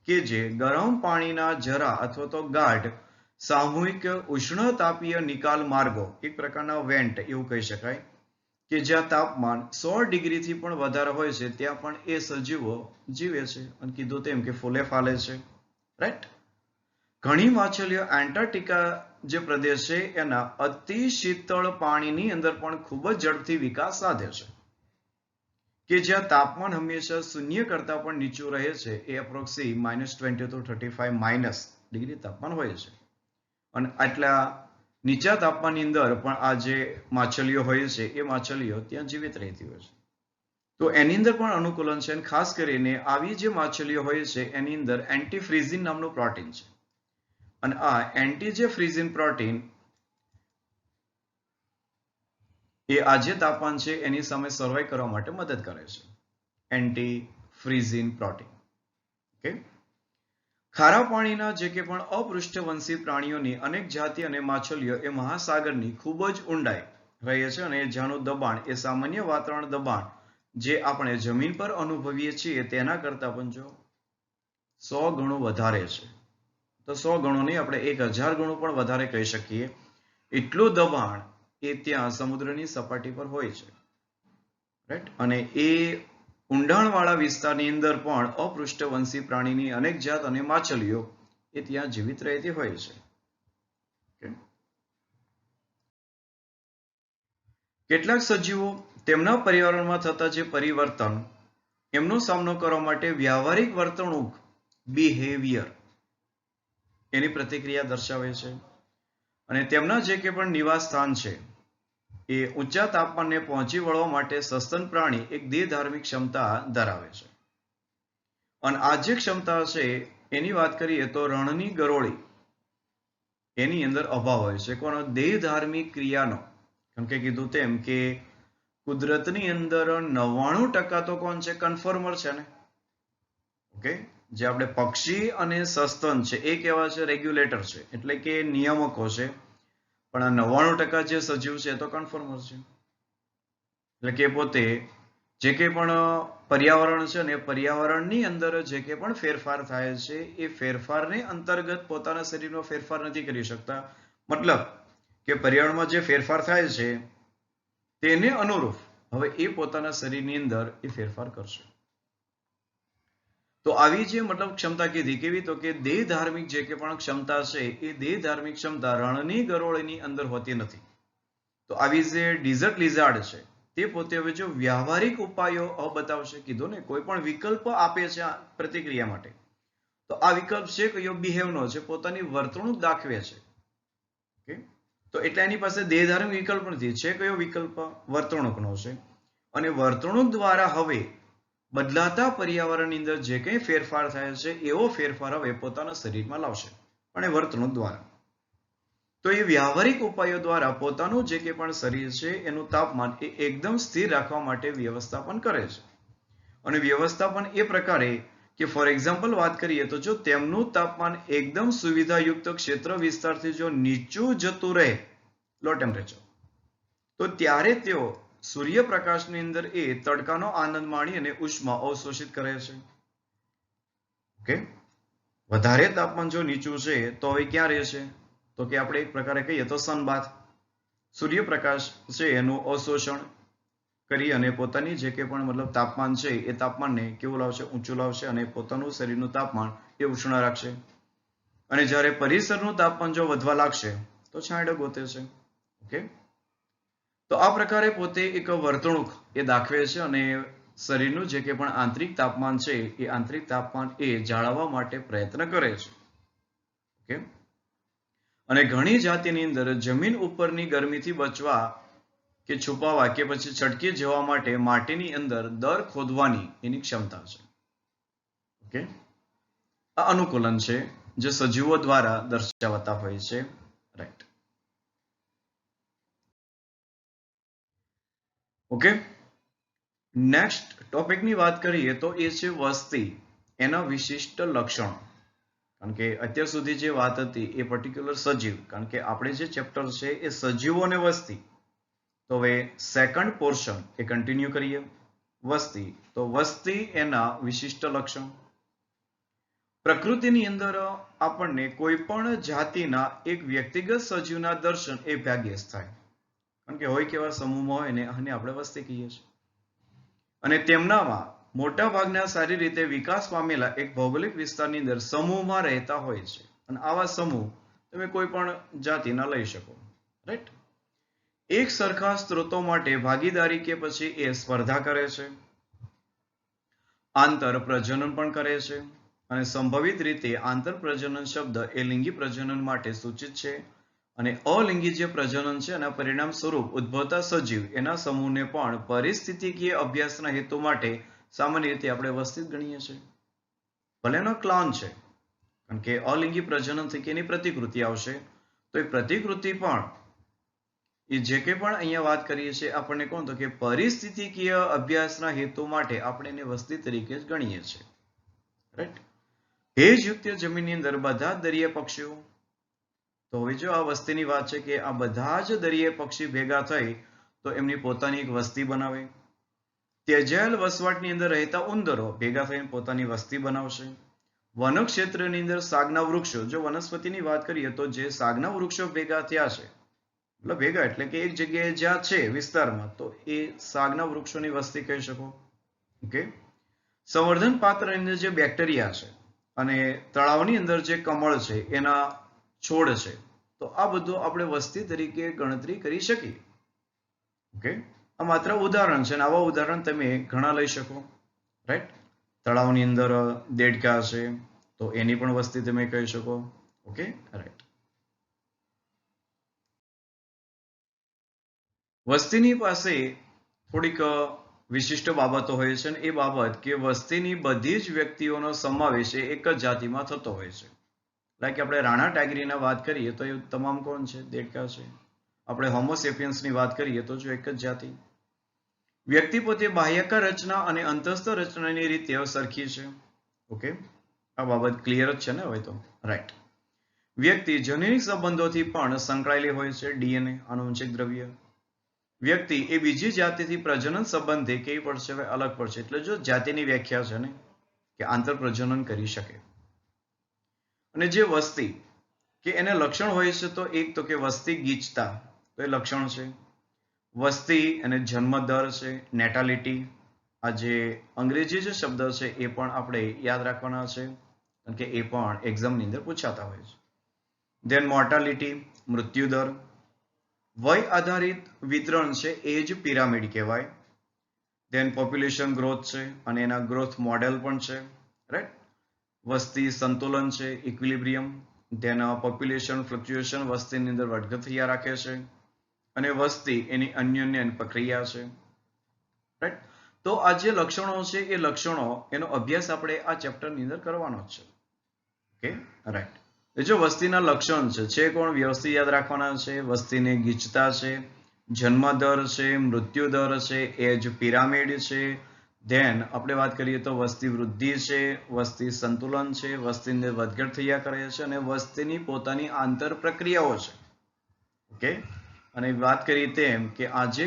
કે જે ગરમ પાણીના ઝરા અથવા તો ગાઢ સામૂહિક ઉષ્ણતાપીય નિકાલ માર્ગો, એક પ્રકારના વેન્ટ એવું કહી શકાય, કે જ્યાં તાપમાન 100 ડિગ્રીથી પણ વધારે હોય છે ત્યાં પણ એ સજીવો જીવે છે. અને કીધું તેમ કે ફૂલે ફાલે છે. રાઈટ. ઘણી માછલીઓ એન્ટાર્કટિકા જે પ્રદેશ છે એના અતિ શીતળ પાણીની અંદર પણ ખૂબ જ ઝડપથી વિકાસ સાધે છે, કે જ્યાં તાપમાન હંમેશા શૂન્ય કરતા પણ નીચું રહે છે. એ એપ્રોક્સી -20 to 35 ડિગ્રી તાપમાન હોય છે. અને આટલા નીચા તાપમાનની અંદર પણ આ જે માછલીઓ હોય છે એ માછલીઓ ત્યાં જીવિત રહેતી હોય છે. તો એની અંદર પણ અનુકૂલન છે. ખાસ કરીને આવી જે માછલીઓ હોય છે એની અંદર એન્ટીફ્રીઝિન નામનું પ્રોટીન છે. અને આ એન્ટી જે ફ્રીઝિન પ્રોટીન એ આ જે તાપમાન છે એની સામે સર્વાઈવ કરવા માટે મદદ કરે છે. Anti freezing protein. ઓકે. ખારા પાણીના જે કે પણ અપૃષ્ઠવંશી પ્રાણીઓની અનેક જાતિ અને માછલીઓ એ મહાસાગરની ખૂબ જ ઊંડાઈ રહે છે અને જ્યાંનું દબાણ એ સામાન્ય વાતાવરણ દબાણ જે આપણે જમીન પર અનુભવીએ છીએ તેના કરતા પણ જો 100 ગણું વધારે છે. તો 100 ગણું નહીં, આપણે 1000 ગણું પણ વધારે કહી શકીએ. એટલું દબાણ એ ત્યાં સમુદ્રની સપાટી પર હોય છે. રાઈટ. અને એ ઊંડાણવાળા વિસ્તારની અંદર પણ અપૃષ્ઠવંશી પ્રાણીની અનેક જાત અને માછલીઓ એ ત્યાં જીવિત રહેતી હોય છે. કેટલાક સજીવો તેમના પર્યાવરણમાં થતા જે પરિવર્તન એમનો સામનો કરવા માટે વ્યવહારિક વર્તણૂક બિહેવિયર એની પ્રતિક્રિયા દર્શાવે છે. અને તેમના જે કે પણ નિવાસ સ્થાન છે એ ઊંચા તાપમાનને પહોંચી વળવા માટે સસ્તન પ્રાણી એક દેહધાર્મિક ક્ષમતા ધરાવે છે. અને આ જે ક્ષમતા છે એની વાત કરીએ તો રણની ગરોળી એની અંદર અભાવ હોય છે. કોનો? દેહધાર્મિક ક્રિયાનો. કેમ કે કીધું તેમ કે કુદરતની અંદર 99% તો કોણ છે? કન્ફર્મર છે ને. ઓકે, જે આપણે પક્ષી અને સસ્તન છે એ કેવા છે? રેગ્યુલેટર છે, એટલે કે નિયામકો છે. પણ આ 99% જે સજીવ છે એ તો કન્ફર્મર છે. એટલે કે પોતે જે કે પણ પર્યાવરણ છે ને પર્યાવરણની અંદર જે કે પણ ફેરફાર થાય છે એ ફેરફારને અંતર્ગત પોતાના શરીરનો ફેરફાર નથી કરી શકતા. મતલબ કે પર્યાવરણમાં જે ફેરફાર થાય છે તેને અનુરૂપ હવે એ પોતાના શરીરની અંદર એ ફેરફાર કરશે. તો આવી જે મતલબ ક્ષમતા કીધી, કેવી? તો કે દેહધાર્મિક જે કે પણ ક્ષમતા છે એ દેહધાર્મિક ક્ષમતા રણની ગરોળીની અંદર હોતી નથી. તો આવી જે ડિઝર્ટ લિઝાર્ડ છે તે પોતે હવે જો વ્યવહારિક ઉપાયો બતાવશે. કીધું ને, કોઈ પણ વિકલ્પ આપે છે આ પ્રતિક્રિયા માટે, તો આ વિકલ્પ છે કયો? બિહેવનો છે, પોતાની વર્તણૂક દાખવે છે. ઓકે, તો એટલે એની પાસે દેહધાર્મિક વિકલ્પ નથી. છે કયો વિકલ્પ? વર્તણૂકનો છે. અને વર્તણૂક દ્વારા હવે બદલાતા પર્યાવરણની અંદર જે કંઈ ફેરફાર થાય છે એવો ફેરફાર હવે પોતાના શરીરમાં લાવશે, અને વર્તણૂક દ્વારા. તો એ વ્યવહારિક ઉપાયો દ્વારા પોતાનું જે કે પણ શરીર છે એનું તાપમાન એ એકદમ સ્થિર રાખવા માટે વ્યવસ્થાપન કરે છે. અને વ્યવસ્થાપન એ પ્રકારે કે ફોર એક્ઝામ્પલ વાત કરીએ તો જો તેમનું તાપમાન એકદમ સુવિધાયુક્ત ક્ષેત્ર વિસ્તારથી જો નીચું જતું રહે, લો ટેમ્પરેચર, તો ત્યારે તેઓ સૂર્યપ્રકાશની અંદર એ તડકાનો આનંદ માણી અને ઉષ્મા અવશોષિત કરે છે. ઓકે, વધારે તાપમાન જો નીચું છે તો હવે ક્યાં રહેશે? તો કે આપણે એક પ્રકારે કહીએ તો સનબાથ, સૂર્યપ્રકાશ છે એનું અવશોષણ કરી અને પોતાની જે કે પણ મતલબ તાપમાન છે એ તાપમાનને કેવું લાવશે? ઊંચું લાવશે અને પોતાનું શરીરનું તાપમાન એ ઉષ્ણ રાખશે. અને જ્યારે પરિસરનું તાપમાન જો વધવા લાગશે તો છાંયડો ગોતે છે. ઓકે, તો આ પ્રકારે પોતે એક વર્તણૂક એ દાખવે છે અને શરીરનું જે કે પણ આંતરિક તાપમાન છે એ આંતરિક તાપમાન એ જાળવવા માટે પ્રયત્ન કરે છે. ઓકે, અને ઘણી જાતિની અંદર જમીન ઉપરની ગરમીથી બચવા કે છુપાવા કે પછી છટકી જવા માટે માટીની અંદર દર ખોદવાની એની ક્ષમતા છે. ઓકે, આ અનુકૂલન છે જે સજીવો દ્વારા દર્શાવતા હોય છે. રાઈટ. ઓકે, નેક્સ્ટ ટોપિકની વાત કરીએ તો એ છે વસ્તી, એના વિશિષ્ટ લક્ષણો. કારણ કે અત્યાર સુધી જે વાત હતી એ પર્ટિક્યુલર સજીવ, કારણ કે આપણે જે ચેપ્ટર છે એ સજીવો અને વસ્તી. તો હવે સેકન્ડ પોર્શન એ કન્ટિન્યુ કરીએ. વસ્તી, તો વસ્તી એના વિશિષ્ટ લક્ષણ. પ્રકૃતિની અંદર આપણને કોઈ પણ જાતિના એક વ્યક્તિગત સજીવના દર્શન એ ભાગ્યે જ થાય. કારણ કે હોય કેવા સમૂહમાં હોય ને અને આપણે વસ્તી કહીએ છીએ. અને તેમનામાં મોટા ભાગના સારી રીતે વિકાસ પામેલા એક ભૌગોલિક વિસ્તારની અંદર સમૂહમાં રહેતા હોય છે. અને આવા સમૂહ તમે કોઈ પણ જાતિના લઈ શકો. રાઈટ. એક સરખા સ્ત્રોતો માટે ભાગીદારી કે પછી એ સ્પર્ધા કરે છે, આંતર પ્રજનન પણ કરે છે. અને સંભવિત રીતે આંતર પ્રજનન શબ્દ એ લિંગી પ્રજનન માટે સૂચિત છે. અને અલિંગી જે પ્રજનન છે એના પરિણામ સ્વરૂપ ઉદ્ભવતા સજીવ એના સમૂહને પણ પરિસ્થિતિકીય અભ્યાસના હેતુ માટે સામાન્ય રીતે આપણે વસ્તી ગણીએ છીએ. ભલે એનો ક્લોન છે, કારણ કે અલિંગી પ્રજનન થકી એની પ્રતિકૃતિ આવશે, તો એ પ્રતિકૃતિ પણ એ જે કે પણ અહીંયા વાત કરીએ છીએ આપણને કોણ, તો કે પરિસ્થિતિકીય અભ્યાસના હેતુ માટે આપણે એને વસ્તી તરીકે જ ગણીએ છીએ. રાઈટ. ભેજયુક્ત જમીનની અંદર બધા દરિયા પક્ષીઓ, તો હવે જો આ વસ્તીની વાત છે કે આ બધા જ દરિયા પક્ષી ભેગા થઈ તો એમની પોતાની એક વસ્તી બનાવે. ત્યજાયેલ વસવાટની અંદર રહેતા ઉંદરો ભેગા થઈને પોતાની વસ્તી બનાવશે. વન ક્ષેત્રની અંદર સાગના વૃક્ષો, જો વનસ્પતિની વાત કરીએ તો જે સાગના વૃક્ષો ભેગા થયા છે, એટલે ભેગા એટલે કે એક જગ્યાએ જ્યાં છે વિસ્તારમાં, તો એ સાગના વૃક્ષોની વસ્તી કહી શકો. ઓકે, સંવર્ધન પાત્રની અંદર જે બેક્ટેરિયા છે અને તળાવની અંદર જે કમળ છે એના છોડ છે, તો આ બધું આપણે વસ્તી તરીકે ગણતરી કરી શકીએ. ઓકે, આ માત્ર ઉદાહરણ છે અને આવા ઉદાહરણ તમે ઘણા લઈ શકો. રાઈટ. તળાવની અંદર દેડકા છે તો એની પણ વસ્તી તમે કહી શકો. Okay, right. વસ્તીની પાસે થોડીક વિશિષ્ટ બાબતો હોય છે અને એ બાબત કે વસ્તીની બધી જ વ્યક્તિઓનો સમાવેશ એક જ જાતિમાં થતો હોય છે. લાઈક આપણે રાણા ટાગરીના વાત કરીએ તો એ તમામ કોણ છે? દેડકા છે. આપણે હોમોસેપિયન્સની વાત કરીએ તો જો એક જ જાતિ. વ્યક્તિ પોતે બાહ્યક રચના અને અંતસ્થ રચનાની રીતે સરખી છે. ઓકે, આ બાબત ક્લિયર જ છે ને હવે તો. રાઈટ. વ્યક્તિ જનીનિક સંબંધોથી પણ સંકળાયેલી હોય છે. ડીએનએ, આનુવંશિક દ્રવ્ય. વ્યક્તિ એ બીજી જાતિથી પ્રજનન સંબંધે કેવી પડશે? હવે અલગ પડશે. એટલે જો જાતિની વ્યાખ્યા છે ને કે આંતર પ્રજનન કરી શકે. અને જે વસ્તી કે એને લક્ષણ હોય છે, તો એક તો કે વસ્તી ગીચતા, તો એ લક્ષણ છે. વસ્તી અને જન્મ દર છે, નેટાલિટી. આ જે અંગ્રેજી જે શબ્દ છે એ પણ આપણે યાદ રાખવાના છે, કારણ કે એ પણ એક્ઝામની અંદર પૂછાતા હોય છે. ધેન મોર્ટાલિટી, મૃત્યુ દર. વય આધારિત વિતરણ છે, એજ પિરામિડ કહેવાય. ધેન પોપ્યુલેશન ગ્રોથ છે અને એના ગ્રોથ મોડેલ પણ છે. રાઈટ. વસ્તી સંતુલન છે, ઇક્વિલિબ્રિયમ. ધેન પોપ્યુલેશન ફ્લક્ચ્યુએશન, વસ્તીની અંદર વધઘટ થયા રાખે છે. અને વસ્તી એની અન્યોન્ય પ્રક્રિયા છે. રાઈટ. તો આ જે લક્ષણો છે એ લક્ષણો એનો અભ્યાસ આપણે આ ચેપ્ટરની અંદર કરવાનો છે. Okay, right. જો વસ્તીના લક્ષણ છે કોણ? વ્યવસ્થિત યાદ રાખવાના છે. વસ્તીને ગીચતા છે, જન્મ દર છે, મૃત્યુ દર છે, એજ પિરામિડ છે. ધેન આપણે વાત કરીએ તો વસ્તી વૃદ્ધિ છે, વસ્તી સંતુલન છે, વસ્તીને વધઘટ થયા કરે છે અને વસ્તીની પોતાની આંતર પ્રક્રિયાઓ છે. ઓકે, અને વાત કરીએ તેમ કે આ જે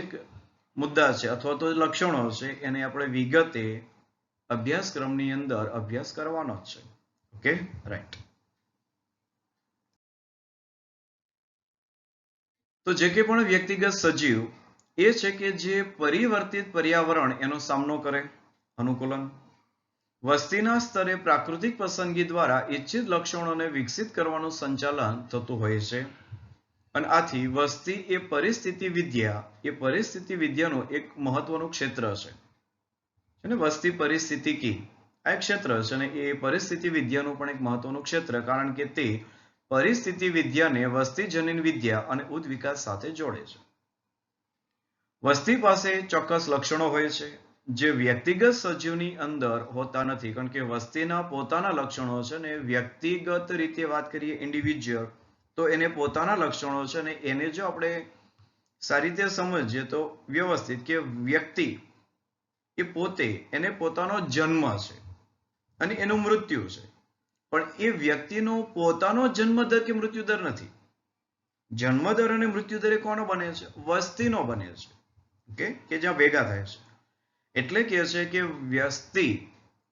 મુદ્દા છે અથવા તો લક્ષણો છે એને આપણે વિગતે અભ્યાસક્રમની અંદર અભ્યાસ કરવાનો જ છે. Okay, right. તો જે કે પણ વ્યક્તિગત સજીવ એ છે કે જે પરિવર્તિત પર્યાવરણ એનો સામનો કરે, અનુકૂલન. વસ્તીના સ્તરે પ્રાકૃતિક પસંદગી દ્વારા ઇચ્છિત લક્ષણોને વિકસિત કરવાનું સંચાલન થતું હોય છે. અને આથી વસ્તી એ પરિસ્થિતિ વિદ્યાનું એક મહત્વનું ક્ષેત્ર છે. અને વસ્તી પરિસ્થિતિકી આ એક ક્ષેત્ર છે અને એ પરિસ્થિતિ વિદ્યાનું પણ એક મહત્વનું ક્ષેત્ર, કારણ કે તે પરિસ્થિતિ વિદ્યાને વસ્તી જનીન વિદ્યા અને ઉદ્વિકાસ સાથે જોડે છે. વસ્તી પાસે ચોક્કસ લક્ષણો હોય છે જે વ્યક્તિગત સજીવની અંદર હોતા નથી, કારણ કે વસ્તીના પોતાના લક્ષણો છે ને વ્યક્તિગત રીતે વાત કરીએ ઇન્ડિવિજ્યુઅલ તો એને પોતાના લક્ષણો છે અને એને જો આપણે સારી રીતે સમજીએ તો વ્યવસ્થિત કે વ્યક્તિ એ પોતે એને પોતાનો જન્મ છે અને એનું મૃત્યુ છે, પણ એ વ્યક્તિનો પોતાનો જન્મદર કે મૃત્યુદર નથી. જન્મદર અને મૃત્યુદર એ કોનો બને છે? વસ્તીનો બને છે. ઓકે, કે જ્યાં ભેગા થાય છે. એટલે કહે છે કે વસ્તી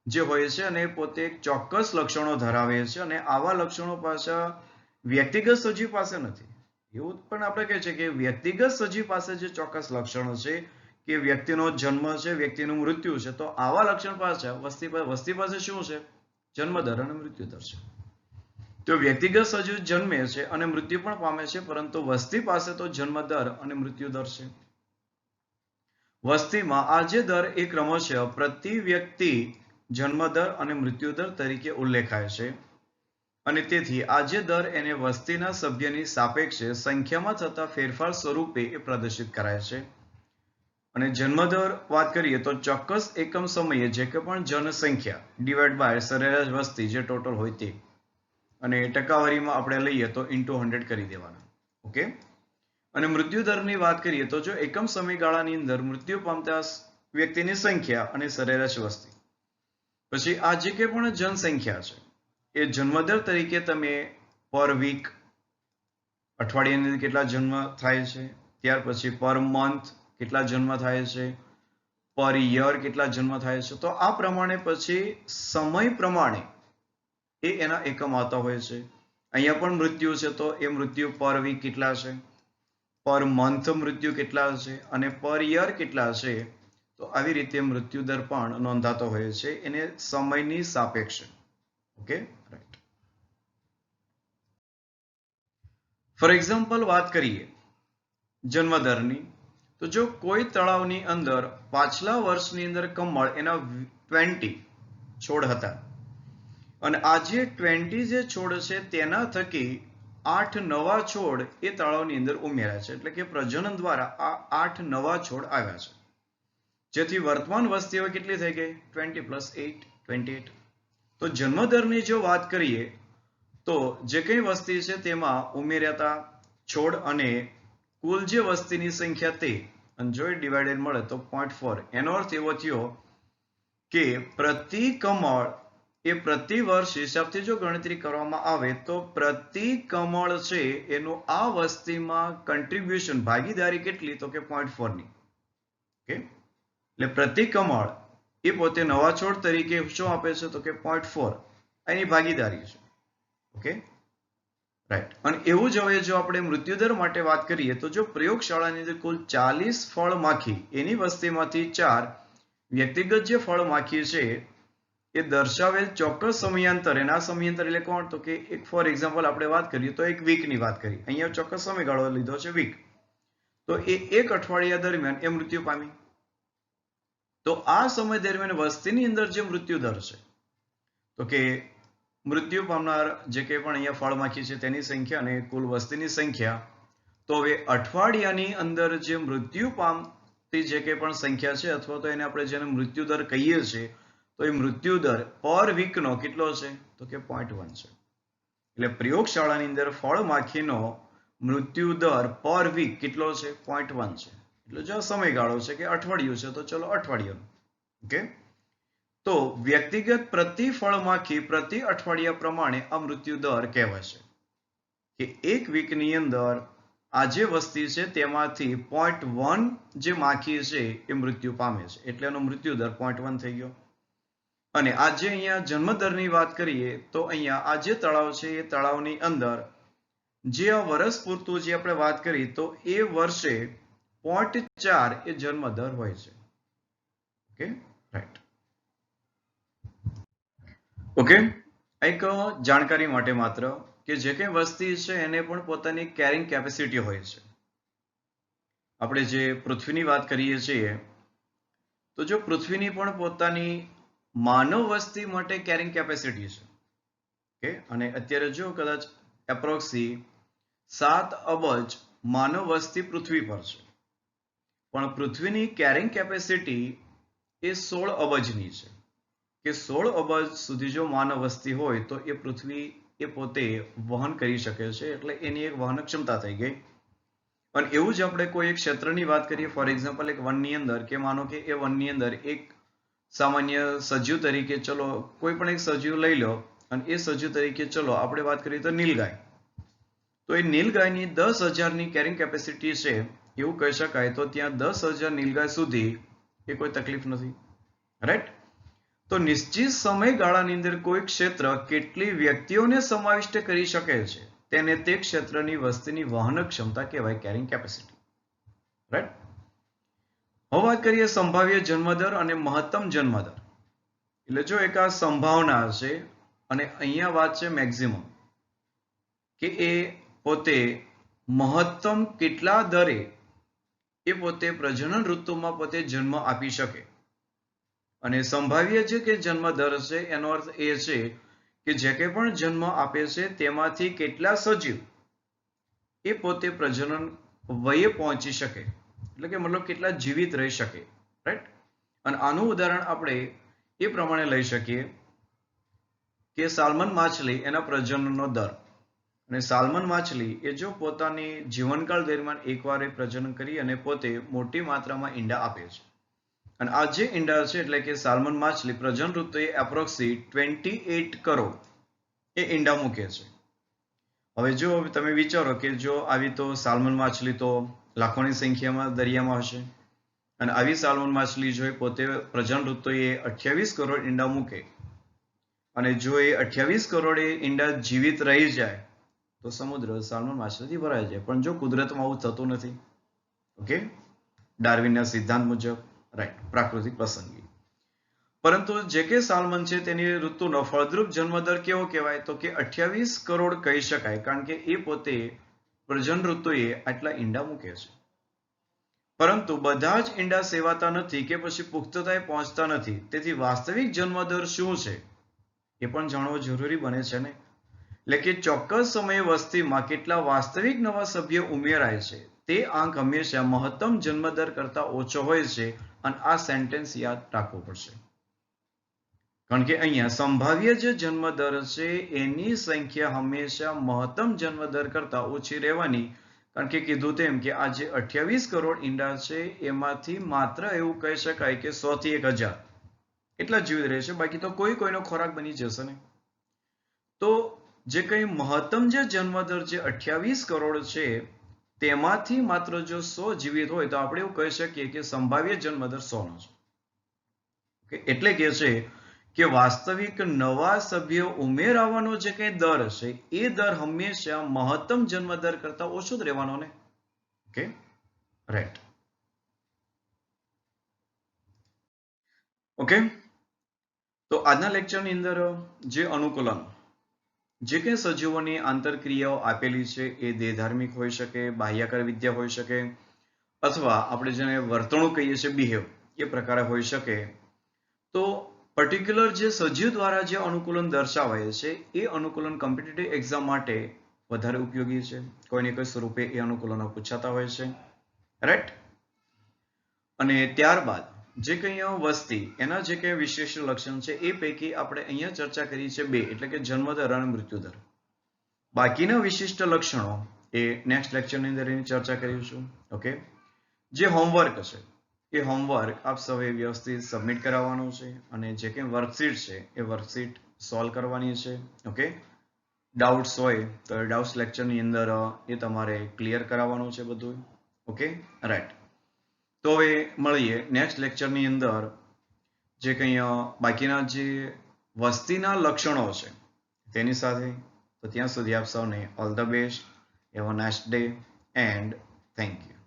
જે હોય છે અને પોતે ચોક્કસ લક્ષણો ધરાવે છે અને આવા લક્ષણો પાછા વ્યક્તિગત સજીવ પાસે નથી. એવું પણ આપણે કહે છે કે વ્યક્તિગત સજીવ પાસે જે ચોક્કસ લક્ષણો છે કે વ્યક્તિનો જન્મ છે, વ્યક્તિનું મૃત્યુ છે, તો આવા લક્ષણ પાછા વસ્તી પાસે શું છે? જન્મદર અને મૃત્યુદર છે. તો વ્યક્તિગત સજીવ જન્મે છે અને મૃત્યુ પણ પામે છે, પરંતુ વસ્તી પાસે તો જન્મદર અને મૃત્યુદર છે. વસ્તીમાં આ જે દર એ ક્રમશઃ પ્રતિ વ્યક્તિ જન્મદર અને મૃત્યુદર તરીકે ઉલ્લેખાય છે અને તેથી આ જે દર એને વસ્તીના સભ્યની સાપેક્ષે સંખ્યામાં થતા ફેરફાર સ્વરૂપે એ પ્રદર્શિત કરાય છે. અને જન્મદર વાત કરીએ તો ચોક્કસ એકમ સમયે જે કે પણ જનસંખ્યા ડિવાઈડ બાય સરેરાશ વસ્તી જે ટોટલ હોય તે, અને ટકાવારીમાં આપણે લઈએ તો × 100 કરી દેવાના. ઓકે, અને મૃત્યુદરની વાત કરીએ તો જો એકમ સમયગાળાની અંદર મૃત્યુ પામતા વ્યક્તિની સંખ્યા અને સરેરાશ વસ્તી, પછી આ જે કે પણ જનસંખ્યા છે એ જન્મદર તરીકે તમે પર વીક અઠવાડિયાની અંદર કેટલા જન્મ થાય છે, ત્યાર પછી પર મંથ કેટલા જન્મ થાય છે, પર યર કેટલા જન્મ થાય છે, તો આ પ્રમાણે પછી સમય પ્રમાણે એ એના એકમ આવતા હોય છે. અહીંયા પણ મૃત્યુ છે તો એ મૃત્યુ પર વીક કેટલા છે, પર મંથ મૃત્યુ કેટલા છે અને પર યર કેટલા છે. તો આવી રીતે મૃત્યુદર પણ નોંધાતો હોય છે એને સમયની સાપેક્ષે. Okay, right. ફોર એક્ઝામ્પલ વાત કરીએ જન્મદરની, તો જો કોઈ તળાવની અંદર પાછલા વર્ષની અંદર કમળ એના 20 છોડ હતા અને આજે 20 જે છોડ છે તેના થકી 8 નવા છોડ એ તળાવની અંદર ઉમેર્યા છે, એટલે કે પ્રજનન દ્વારા આ 8 નવા છોડ આવ્યા છે, જેથી વર્તમાન વસ્તી હવે કેટલી થઈ ગઈ? 20 + 8 28. તો જન્મદરની જો વાત કરીએ તો જે કઈ વસ્તી છે તેમાં ઉમેર્યા છોડ અને કુલ જે વસ્તીની સંખ્યા તે, અને જો ડિવાઇડેડ મળે તો 0.4. એનો અર્થ એવો થયો કે પ્રતિ કમળ એ પ્રતિ વર્ષ હિસાબથી જો ગણતરી કરવામાં આવે તો પ્રતિ કમળ છે એનું આ વસ્તીમાં કન્ટ્રીબ્યુશન ભાગીદારી કેટલી? તો કે 0.4 ની. ઓકે, એટલે પ્રતિ કમળ એ પોતે નવા છોડ તરીકે શું આપે છે? તો કે 0.4 એની ભાગીદારી છે. Okay, right. અને એવું જ હવે જો આપણે મૃત્યુદર માટે વાત કરીએ તો જો પ્રયોગશાળાની અંદર કુલ 40 ફળ માખી એની વસ્તીમાંથી 4 વ્યક્તિગત જે ફળ માખી છે એ દર્શાવેલ ચોક્કસ સમયાંતર, એના સમયાંતર એટલે કોણ? તો કે એક ફોર એક્ઝામ્પલ આપણે વાત કરીએ તો એક વીકની વાત કરી, અહીંયા ચોક્કસ સમયગાળો લીધો છે વીક, તો એ એક અઠવાડિયા દરમિયાન એ મૃત્યુ પામી. તો આ સમય દરમિયાન વસ્તીની અંદર જે મૃત્યુ દર છે તો કે મૃત્યુ પામનાર જે કંઈ પણ અહીંયા ફળમાખી છે તેની સંખ્યા અને કુલ વસ્તીની સંખ્યા, તો હવે અઠવાડિયાની અંદર જે મૃત્યુ પામતી જે કંઈ પણ સંખ્યા છે અથવા તો એને આપણે જેને મૃત્યુદર કહીએ છીએ તો એ મૃત્યુદર પર વીકનો કેટલો છે? તો કે 0.1 છે. એટલે પ્રયોગશાળાની અંદર ફળમાખીનો મૃત્યુદર પર વીક કેટલો છે? 0.1 છે. એટલે જો સમયગાળો છે કે અઠવાડિયું છે તો ચલો અઠવાડિયું. ઓકે, તો વ્યક્તિગત પ્રતિ ફળમાખી પ્રતિ અઠવાડિયા પ્રમાણે આ મૃત્યુદર કહેવાય છે કે એક વીકની અંદર આ જે વસ્તી છે તેમાંથી 0.1 જે માખી છે એ મૃત્યુ પામે છે, એટલે એનો મૃત્યુદર 0.1 થઈ ગયો. અને આજે અહીંયા જન્મદરની વાત કરીએ તો અહીંયા આ જે તળાવ છે એ તળાવની અંદર જે આ વર્ષ પૂરતું જે આપણે વાત કરી તો એ વર્ષે 0.4 એ જન્મદર હોય છે. Okay, right. ઓકે, એક જાણકારી માટે માત્ર કે જે કંઈ વસ્તી છે એને પણ પોતાની કેરિંગ કેપેસિટી હોય છે. આપણે જે પૃથ્વીની વાત કરીએ છીએ તો જો પૃથ્વીની પણ પોતાની માનવ વસ્તી માટે કેરિંગ કેપેસિટી છે, ઓકે, અને અત્યારે જો કદાચ એપ્રોક્સી 7 અબજ માનવ વસ્તી પૃથ્વી પર છે, પણ પૃથ્વીની કેરિંગ કેપેસિટી એ 16 અબજની છે, કે 16 અબજ સુધી જો માનવ વસ્તી હોય તો એ પૃથ્વી એ પોતે વહન કરી શકે છે, એટલે એની એક વહન ક્ષમતા થઈ ગઈ. અને એવું જ આપણે કોઈ એક ક્ષેત્રની વાત કરીએ, ફોર એક્ઝામ્પલ એક વનની અંદર, કે માનો કે એ વનની અંદર એક સામાન્ય સજીવ તરીકે, ચલો કોઈ પણ એક સજીવ લઈ લો, અને એ સજીવ તરીકે ચલો આપણે વાત કરીએ તો નીલગાય. તો એ નીલગાયની 10,000ની કેરિંગ કેપેસિટી છે એવું કહી શકાય. તો ત્યાં 10,000 નીલગાય સુધી એ કોઈ તકલીફ નથી, રાઈટ? તો નિશ્ચિત સમયગાળાની અંદર કોઈ ક્ષેત્ર કેટલી વ્યક્તિઓને સમાવિષ્ટ કરી શકે છે તેને તે ક્ષેત્રની વસ્તીની વહન ક્ષમતા કહેવાય, કેરિંગ કેપેસિટી, રાઈટ? હવે વાત કરીએ સંભાવ્ય જન્મદર અને મહત્તમ જન્મદર. એટલે જો એક આ સંભાવના છે અને અહીંયા વાત છે મેક્સિમમ, કે એ પોતે મહત્તમ કેટલા દરે એ પોતે પ્રજનન ઋતુમાં પોતે જન્મ આપી શકે. અને સંભાવ્ય છે કે જન્મ દર છે એનો અર્થ એ છે કે જે કંઈ પણ જન્મ આપે છે તેમાંથી કેટલા સજીવ એ પોતે પ્રજનન વયે પહોંચી શકે, એટલે કે મતલબ કેટલા જીવિત રહી શકે, રાઈટ? અને આનું ઉદાહરણ આપણે એ પ્રમાણે લઈ શકીએ કે સાલ્મન માછલી એના પ્રજનનનો દર. અને સાલ્મન માછલી એ જો પોતાની જીવનકાળ દરમિયાન એકવાર એ પ્રજનન કરી અને પોતે મોટી માત્રામાં ઈંડા આપે છે, અને આ જે ઈંડા છે એટલે કે સાલ્મન માછલી પ્રજનન ઋતુએ એપ્રોક્સી 28 કરોડ એ ઈંડા મૂકે છે. હવે જો તમે વિચારો કે જો આવી તો સાલ્મન માછલી તો લાખોની સંખ્યામાં દરિયામાં હશે, અને આવી સાલ્મન માછલી જો પોતે પ્રજનન ઋતુએ 28 કરોડ ઈંડા મૂકે, અને જો એ 28 કરોડ ઈંડા જીવિત રહી જાય તો સમુદ્ર સાલ્મન માછલીથી ભરાઈ જાય. પણ જો કુદરતમાં આવું થતું નથી, ઓકે, ડાર્વિનના સિદ્ધાંત મુજબ, રાઈટ, પ્રાકૃતિક પસંદગી. પરંતુ જે કે સાલ્મન છે તેની ઋતુનો ફળદ્રુપ જન્મદર કેવો કહેવાય? તો કે 28 કરોડ કહી શકાય, કારણ કે એ પોતે પ્રજનન ઋતુએ આટલા ઈંડા મૂકે છે. પરંતુ બધા જ ઈંડા સેવાતા નથી કે પછી પુખ્તતાએ પહોંચતા નથી. તેથી વાસ્તવિક જન્મદર શું છે એ પણ જાણવો જરૂરી બને છે ને. એટલે કે ચોક્કસ સમયે વસ્તીમાં કેટલા વાસ્તવિક નવા સભ્યો ઉમેરાય છે તે આંક હંમેશા મહત્તમ જન્મદર કરતા ઓછો હોય છે. અને આ સેન્ટેન્સ યાદ રાખવું પડશે, કારણ કે અહીંયા સંભાવ્ય જે જન્મદર છે એની સંખ્યા હંમેશા મહત્તમ જન્મદર કરતા ઓછી રહેવાની, કારણ કે કીધું તેમ કે આ જે 28 કરોડ ઈંડા છે એમાંથી માત્ર એવું કહી શકાય કે 100 થી 1000 એટલા જીવિત રહેશે, બાકી તો કોઈનો ખોરાક બની જશે ને. તો જે કંઈ મહત્તમ જે જન્મદર જે 28 કરોડ છે તેમાંથી માત્ર જો 100 જીવિત હોય તો આપણે એવું કહી શકીએ કે સંભાવ્ય જન્મદર 100 નો છે. એટલે કે છે કે વાસ્તવિક નવા સભ્યો ઉમેરાવાનો જે કંઈ દર છે એ દર હંમેશા મહત્તમ જન્મદર કરતા ઓછો જ રહેવાનો ને. Okay, right. ઓકે, તો આજના લેક્ચરની અંદર જે અનુકૂલન, જે કંઈ સજીવોની આંતરક્રિયાઓ આપેલી છે એ દેહધાર્મિક હોઈ શકે, બાહ્યાકાર વિદ્યા હોઈ શકે, અથવા આપણે જેને વર્તણૂક કહીએ છીએ બિહેવ, એ પ્રકારે હોઈ શકે. તો પર્ટિક્યુલર જે સજીવ દ્વારા જે અનુકૂલન દર્શાવાય છે એ અનુકૂલન કોમ્પિટિટિવ એક્ઝામ માટે વધારે ઉપયોગી છે. કોઈને કોઈ સ્વરૂપે એ અનુકૂલનો પૂછાતા હોય છે, રાઈટ? અને ત્યારબાદ જે કંઈ વસ્તી એના જે કંઈ વિશેષ લક્ષણ છે એ પૈકી આપણે અહીંયા ચર્ચા કરી છે 2, એટલે કે જન્મદર અને મૃત્યુદર. બાકીના વિશિષ્ટ લક્ષણો એ નેક્સ્ટ લેક્ચરની અંદર એની ચર્ચા કરીશું. ઓકે, જે હોમવર્ક છે એ હોમવર્ક આપ સૌએ વ્યવસ્થિત સબમિટ કરાવવાનું છે, અને જે કંઈ વર્કશીટ છે એ વર્કશીટ સોલ્વ કરવાની છે. ઓકે, ડાઉટ્સ હોય તો ડાઉટ્સ લેક્ચરની અંદર એ તમારે ક્લિયર કરાવવાનું છે બધું. Okay, right. તો હવે મળીએ નેક્સ્ટ લેક્ચરની અંદર જે કંઈ બાકીના જે વસ્તીના લક્ષણો છે તેની સાથે. તો ત્યાં સુધી આપ સૌને all the best. Have a nice day and thank you.